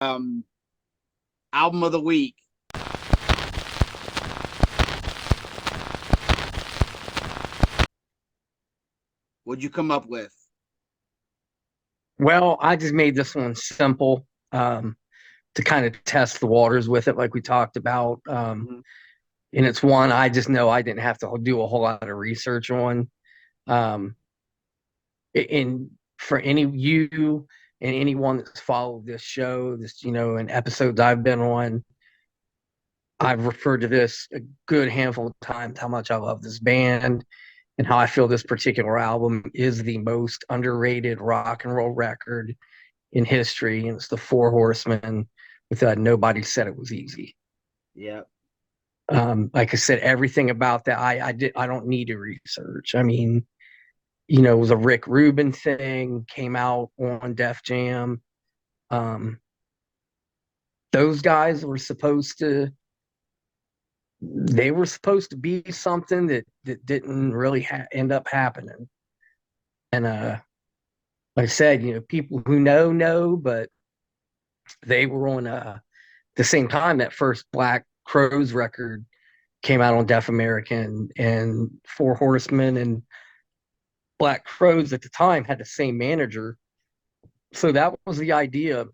Um, Album of the week. What'd you come up with? Well, I just made this one simple to kind of test the waters with it, like we talked about. Mhm. And it's one I just know I didn't have to do a whole lot of research on. Um, and for any of you and anyone that's followed this show, and episodes I've been on, I've referred to this a good handful of times how much I love this band and how I feel this particular album is the most underrated rock and roll record in history, and it's the Four Horsemen with Nobody Said It Was Easy. Yeah. Like I said, everything about that I don't need to research. I mean, it was a Rick Rubin thing, came out on Def Jam. Um, those guys were supposed to be something that didn't really end up happening. And like I said, people who know, but they were on the same time that first Black Crowes record came out on Deaf American, and Four Horsemen and Black Crowes at the time had the same manager. So that was the idea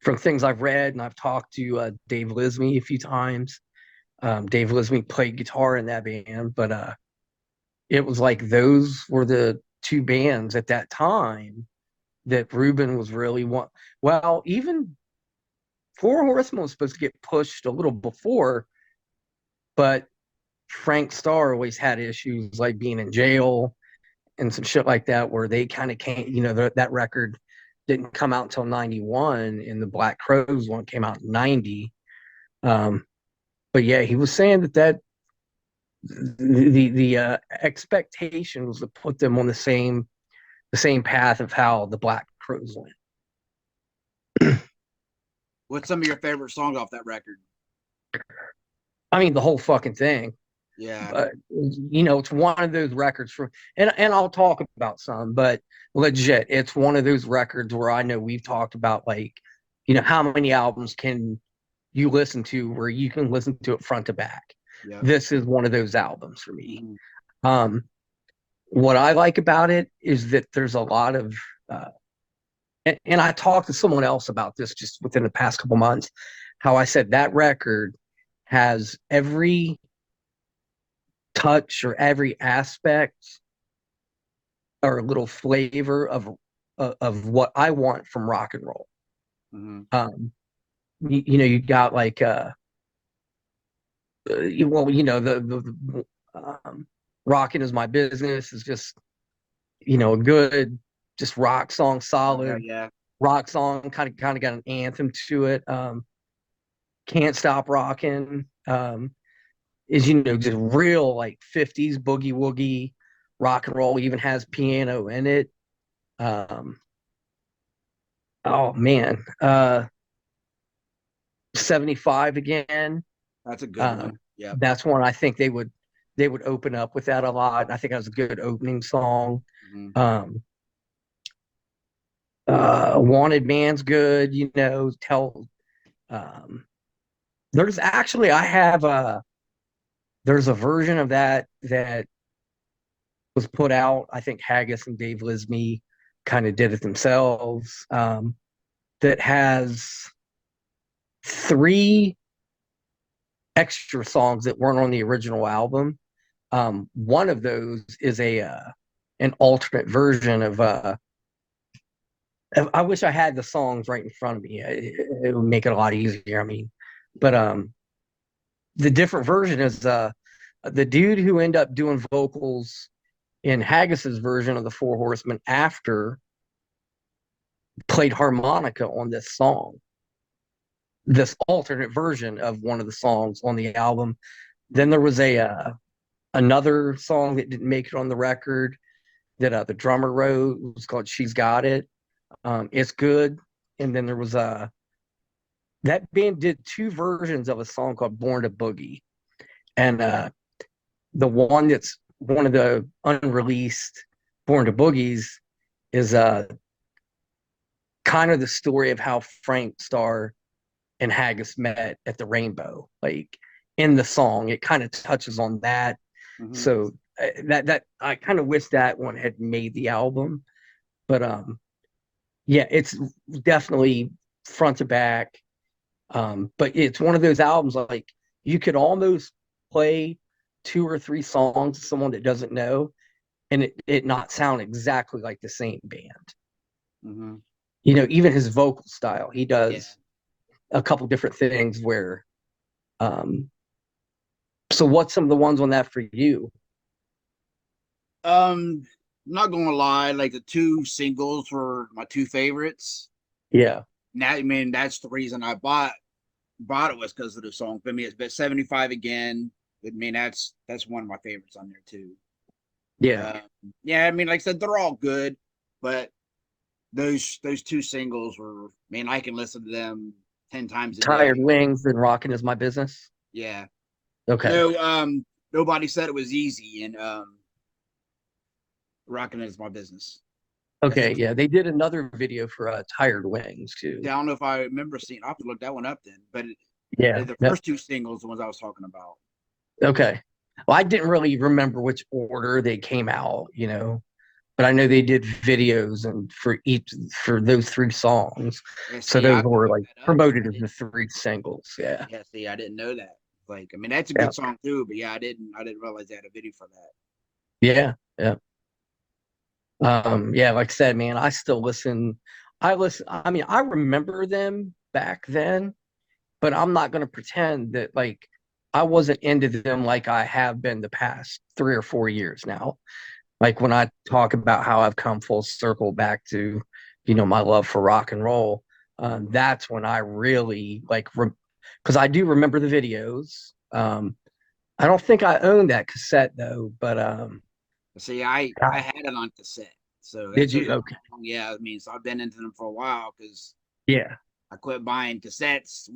from things I've read, and I've talked to Dave Lismy a few times. Dave Lismy played guitar in that band, but it was like those were the two bands at that time that Rubin was really one. Well, even Four Horsemen was supposed to get pushed a little before, but Frank Starr always had issues like being in jail and some shit like that, where they kind of can't, that record didn't come out until 91, and the Black Crowes one came out in 90. But yeah, he was saying that the expectation was to put them on the same path of how the Black Crowes went. What's some of your favorite songs off that record? I mean, the whole fucking thing. Yeah. But it's one of those records for, and I'll talk about some, but legit, it's one of those records where I know we've talked about, like, how many albums can you listen to where you can listen to it front to back. Yeah. This is one of those albums for me. Mm-hmm. What I like about it is that there's a lot of and I talked to someone else about this just within the past couple months, how I said that record has every touch or every aspect or a little flavor of what I want from rock and roll. Mm-hmm. You got like the rocking is my business is just a good just rock song, solid Yeah. rock song, kind of got an anthem to it. Can't Stop Rocking is just real like 50s boogie woogie rock and roll, even has piano in it. Oh man, 75 again. That's a good one. Yeah. That's one I think they would open up with that a lot. I think that was a good opening song. Mm-hmm. Wanted Man's good, tell there's actually I have there's a version of that was put out. I think Haggis and Dave Lismy kind of did it themselves. That has three extra songs that weren't on the original album. One of those is an alternate version of I wish I had the songs right in front of me. It would make it a lot easier. I mean, but the different version is the dude who ended up doing vocals in Haggis's version of the Four Horsemen after played harmonica on this song, this alternate version of one of the songs on the album. Then there was another song that didn't make it on the record that the drummer wrote. It was called "She's Got It." It's good. And then there was that band did two versions of a song called "Born to Boogie," and the one that's one of the unreleased "Born to Boogies" is kind of the story of how Frank Starr and Haggis met at the Rainbow. Like in the song, it kind of touches on that. Mm-hmm. So that I kind of wish that one had made the album, but yeah, it's definitely front to back. But it's one of those albums like you could almost play 2 or 3 songs to someone that doesn't know, and it not sound exactly like the same band. Mm-hmm. You know, even his vocal style, he does Yeah. a couple different things where. So what's some of the ones on that for you? I'm not gonna lie, like the 2 singles were my 2 favorites. Yeah. Now, I mean, that's the reason I bought it was because of the song. For me, it's been 75 again. I mean, that's one of my favorites on there too. Yeah. Yeah, I mean, like I said, they're all good, but those 2 singles were, man, I can listen to them 10 times a Tired day. Wings and Rockin' Is My Business. Yeah. Okay. No, Nobody Said It Was Easy, and Rockin' Is My Business. Okay, yeah, they did another video for Tired Wings too. I don't know if I remember seeing. I have to look that one up then. But yeah, the first 2 singles, the ones I was talking about. Okay. Well, I didn't really remember which order they came out, you know, but I know they did videos and for those 3 songs. Yeah, so see, those I were like promoted as the 3 singles. Yeah. Yeah, see, I didn't know that. Like, I mean, that's a Yeah. good song too, but yeah, I didn't realize they had a video for that. Yeah. Yeah. Yeah, like I said, man, I still listen. I mean, I remember them back then, but I'm not going to pretend that like I wasn't into them like I have been the past 3 or 4 years now. Like when I talk about how I've come full circle back to, you know, my love for rock and roll, that's when I really like, because I do remember the videos. I don't think I own that cassette though, but See, I had it on cassette, so did that's you? Okay. yeah. I mean, so I've been into them for a while because Yeah. I quit buying cassettes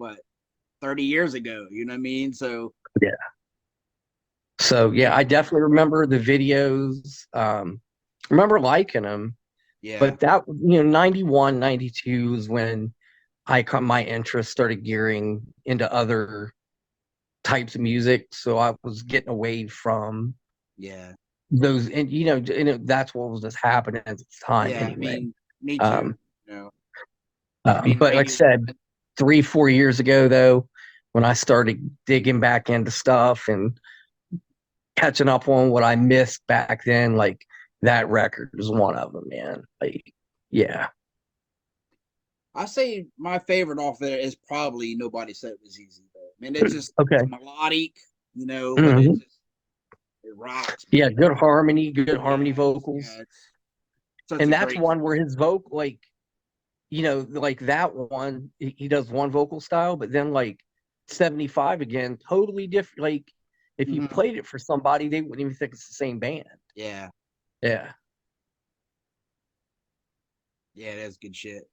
30 years ago. You know what I mean? So Yeah. So yeah, I definitely remember the videos. Remember liking them, yeah, but that, you know, 91, 92 is when my interest started gearing into other types of music. So I was getting away from yeah, those, and that's what was just happening at the time yeah. I anyway. mean, me too. You know, I mean, But like I said, 3, 4 years ago though, when I started digging back into stuff and catching up on what I missed back then, like that record is one of them, man. Like, yeah. I say my favorite off there is probably Nobody Said It Was Easy. Though. I mean, it's just Okay. it's melodic, you know, but Mhm. it rocks. Yeah, good harmony vocals. Yeah, And that's one where his vocal, like, you know, like that one, he does one vocal style, but then like 75 again, totally different. Like, if you played it for somebody, they wouldn't even think it's the same band. Yeah. Yeah. Yeah, that's good shit.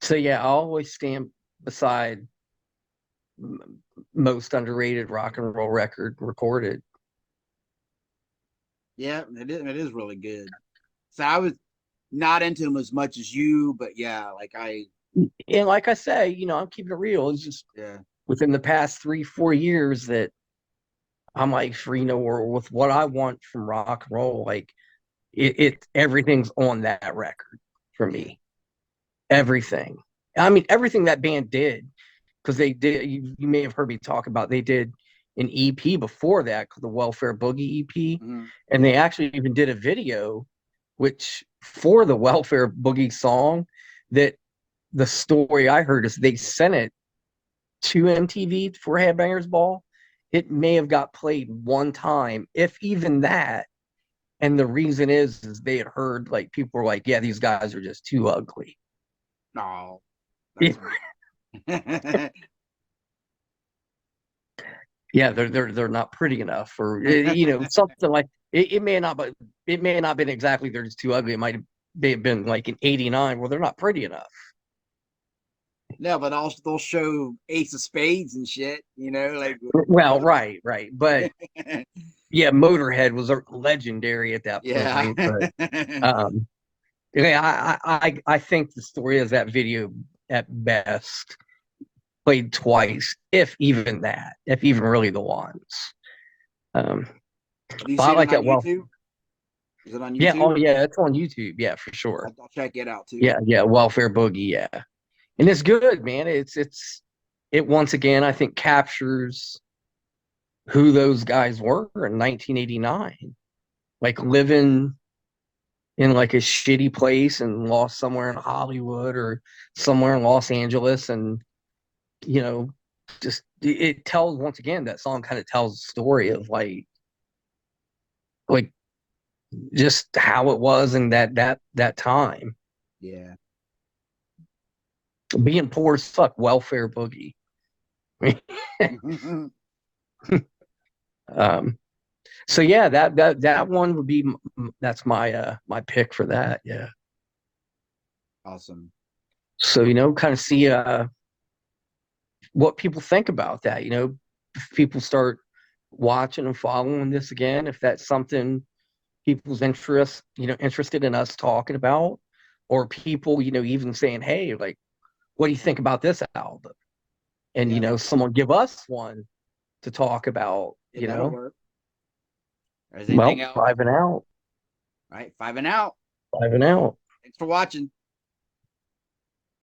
So yeah, I always stand beside most underrated rock and roll record recorded. Yeah, it is really good. So I was not into him as much as you, but yeah, and like I say, you know, I'm keeping it real. It's just within the past 3, 4 years that I'm like, for, you know, or with what I want from rock and roll, like it everything's on that record for me. Everything. I mean, everything that band did, because they did. You may have heard me talk about. They did an EP before that called the Welfare Boogie EP, and they actually even did a video, which for the Welfare Boogie song. That the story I heard is they sent it to MTV for Headbangers Ball. It may have got played one time, if even that. And the reason is they had heard like people were like, "Yeah, these guys are just too ugly." No. Yeah, they're not pretty enough, or you know, something like it may not, but it may not been exactly they're just too ugly. It might have been like in '89, well, they're not pretty enough. No, but also they'll show Ace of Spades and shit, you know, like. Well, right, but yeah, Motorhead was legendary at that point. Yeah. But Yeah, I think the story is that video at best played twice, if even that, if even really the once. Um, Have you but I seen it like on it. Well, YouTube? Is it on yeah, oh YouTube? yeah, it's on YouTube. Yeah, for sure. I'll check it out too. Yeah, yeah, Welfare Boogie. Yeah, and it's good, man. It once again I think captures who those guys were in 1989, like living in like a shitty place and lost somewhere in Hollywood or somewhere in Los Angeles, and you know, just it tells once again that song kind of tells the story of like just how it was in that time. Yeah. Being poor as fuck, welfare boogie. um, so yeah, that one would be that's my pick for that. Yeah. Awesome. So kind of see what people think about that. If people start watching and following this again, if that's something people's interested in us talking about, or people, even saying, hey, like, what do you think about this album? And, Yeah. Someone give us one to talk about, Yeah, that'll work. Is anything well, else? five and out, All right. 5 and out. five and out. Thanks for watching.